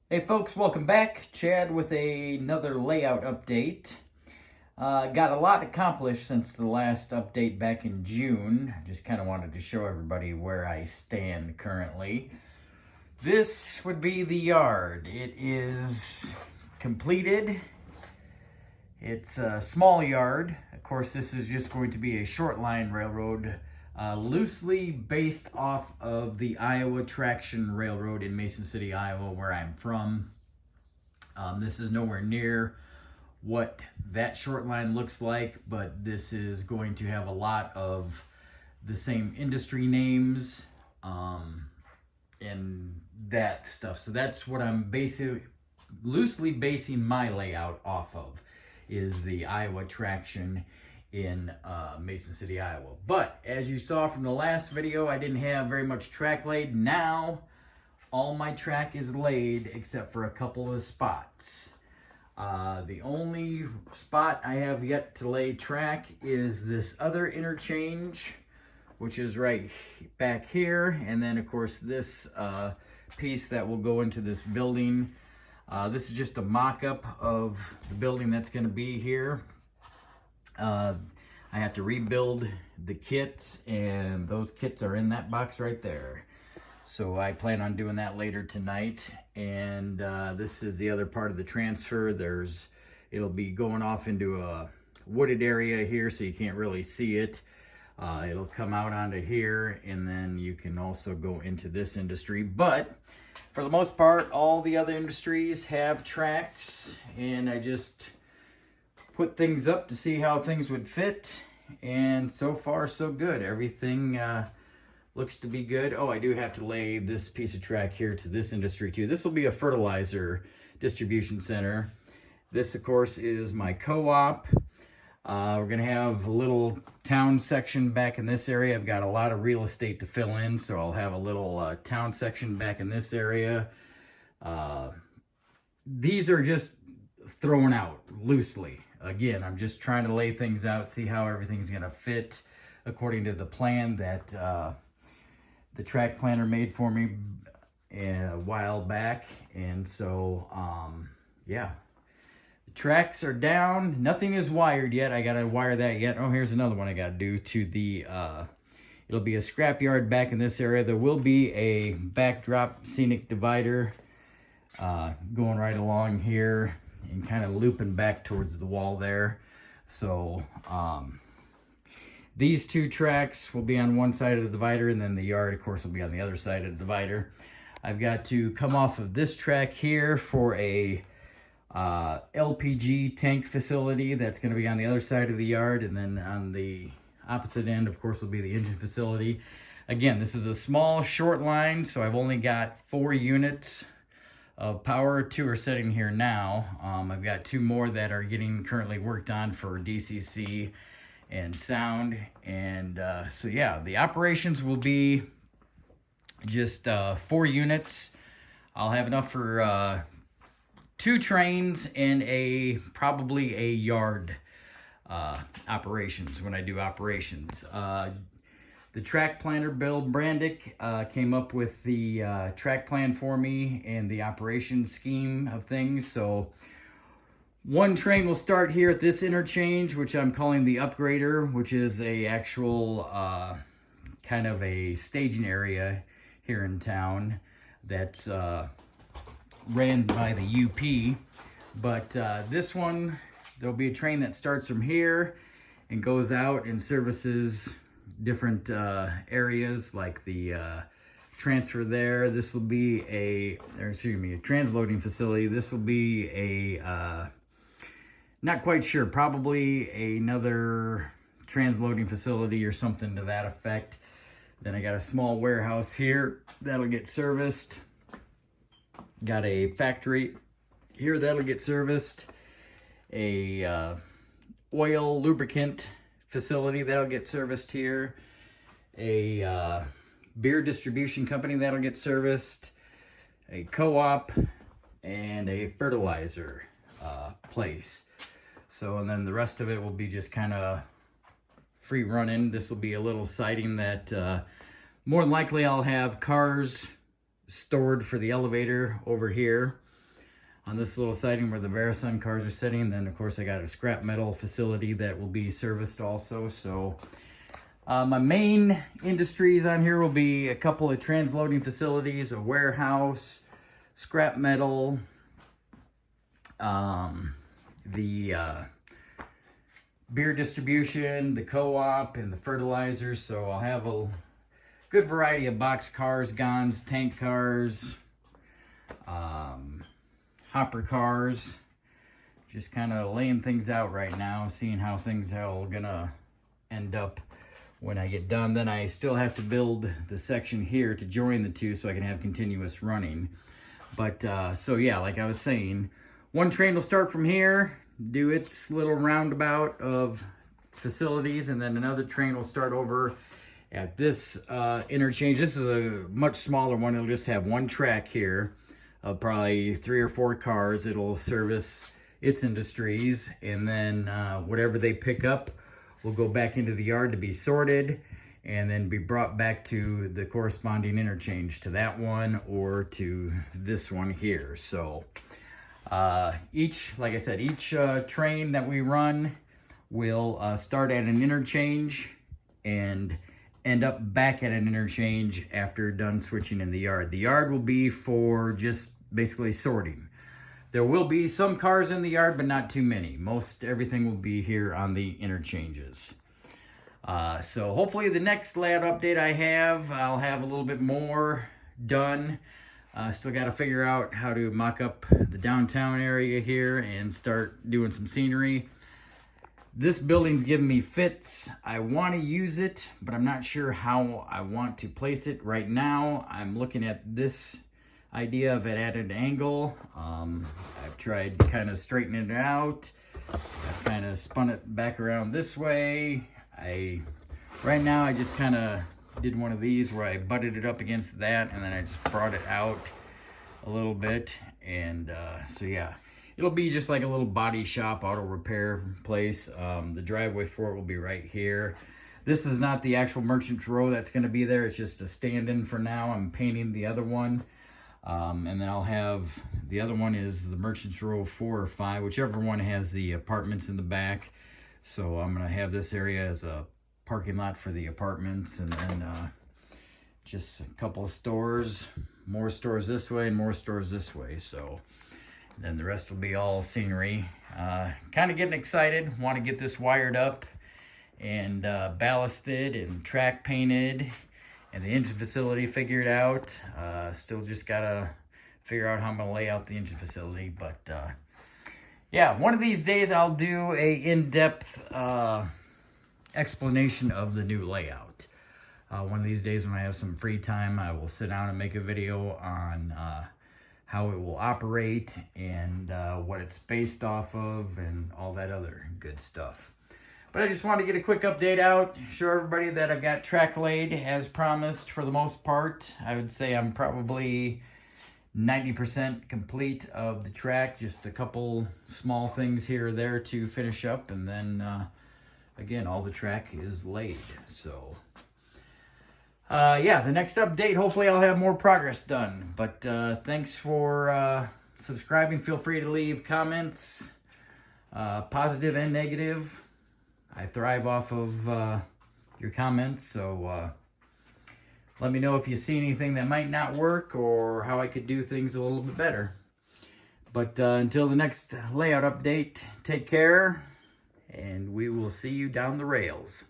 Hey folks, welcome back. Chad with another layout update. Got a lot accomplished since the last update back in June. Just kind of wanted to show everybody where I stand currently. This would be the yard. It is completed. It's a small yard. Of course, this is just going to be a short line railroad, loosely based off of the Iowa Traction Railroad in Mason City, Iowa, where I'm from. This is nowhere near what that short line looks like, but this is going to have a lot of the same industry names and that stuff. So that's what I'm basically loosely basing my layout off of, is the Iowa Traction in Mason City, Iowa. But as you saw from the last video, I didn't have very much track laid. Now all my track is laid except for a couple of spots. The only spot I have yet to lay track is this other interchange, which is right back here. And then of course this piece that will go into this building. This is just a mock-up of the building that's going to be here. I have to rebuild the kits, and those kits are in that box right there. So I plan on doing that later tonight. And this is the other part of the transfer. It'll be going off into a wooded area here, so you can't really see it. It'll come out onto here, and then you can also go into this industry. But for the most part, all the other industries have tracks, and I just put things up to see how things would fit. And so far, so good. Everything looks to be good. Oh, I do have to lay this piece of track here to this industry too. This will be a fertilizer distribution center. This, of course, is my co-op. We're gonna have a little town section back in this area. I've got a lot of real estate to fill in, so I'll have a little town section back in this area. These are just thrown out loosely. Again, I'm just trying to lay things out, see how everything's gonna fit according to the plan that the track planner made for me a while back. And so, yeah. Tracks are down. Nothing is wired yet. I gotta wire that yet. Oh, here's another one I gotta do to the, it'll be a scrapyard back in this area. There will be a backdrop scenic divider going right along here and kind of looping back towards the wall there. So, these two tracks will be on one side of the divider, and then the yard, of course, will be on the other side of the divider. I've got to come off of this track here for a LPG tank facility that's going to be on the other side of the yard, and then on the opposite end, of course, will be the engine facility. Again, this is a small, short line, so I've only got 4 units of power. 2 are sitting here now. I've got 2 more that are getting currently worked on for DCC and sound. And so yeah, the operations will be just 4 units. I'll have enough for 2 trains and probably a yard operations when I do operations. The track planner, Bill Brandick, came up with the track plan for me and the operation scheme of things. So 1 train will start here at this interchange, which I'm calling the upgrader, which is a actual kind of a staging area here in town that's ran by the UP. But this one, there'll be a train that starts from here and goes out and services different areas like the transfer there. This will be a transloading facility. This will be a not quite sure, probably another transloading facility or something to that effect. Then I got a small warehouse here that'll get serviced. Got a factory here that'll get serviced. A oil lubricant facility that'll get serviced here. A beer distribution company that'll get serviced. A co-op and a fertilizer place. So, and then the rest of it will be just kind of free running. This will be a little siding that more than likely I'll have cars stored for the elevator over here. on this little siding where the Verasun cars are sitting. And then of course I got a scrap metal facility that will be serviced also. So my main industries on here will be a couple of transloading facilities, a warehouse, scrap metal, the beer distribution, the co-op, and the fertilizers. So I'll have a good variety of box cars, gons, tank cars, hopper cars. Just kind of laying things out right now, seeing how things are gonna end up when I get done. Then I still have to build the section here to join the two so I can have continuous running. But so yeah, like I was saying, one train will start from here, do its little roundabout of facilities, and then another train will start over at this interchange. This is a much smaller one. It'll just have one track here of probably 3 or 4 cars. It'll service its industries, and then whatever they pick up will go back into the yard to be sorted and then be brought back to the corresponding interchange, to that one or to this one here. So like I said, each train that we run will start at an interchange and end up back at an interchange after done switching in the yard. The yard will be for just basically sorting. There will be some cars in the yard, but not too many. Most everything will be here on the interchanges. So hopefully the next layout update I'll have a little bit more done. Still got to figure out how to mock up the downtown area here and start doing some scenery. This building's giving me fits. I want to use it, but I'm not sure how I want to place it right now. I'm looking at this idea of it at an angle. I've tried kind of straightening it out. I've kind of spun it back around this way. Right now I just kind of did one of these where I butted it up against that, and then I just brought it out a little bit. And so yeah, it'll be just like a little body shop, auto repair place. The driveway for it will be right here. This is not the actual Merchants Row that's going to be there. It's just a stand-in for now. I'm painting the other one. And then I'll have, the other one is the Merchants Row 4 or 5, whichever one has the apartments in the back. So I'm going to have this area as a parking lot for the apartments, and then just a couple of stores, more stores this way and more stores this way. So then the rest will be all scenery. Kind of getting excited, want to get this wired up and ballasted and track painted, and the engine facility figured out. Still just gotta figure out how I'm gonna lay out the engine facility. But yeah, one of these days I'll do a in-depth explanation of the new layout. One of these days when I have some free time, I will sit down and make a video on how it will operate and what it's based off of and all that other good stuff. But I just wanted to get a quick update out, show everybody that I've got track laid as promised for the most part. I would say I'm probably 90% complete of the track, just a couple small things here or there to finish up, and then again, all the track is laid. So yeah, the next update, hopefully I'll have more progress done. But thanks for subscribing. Feel free to leave comments, positive and negative. I thrive off of your comments, so let me know if you see anything that might not work or how I could do things a little bit better. But until the next layout update, take care, and we will see you down the rails.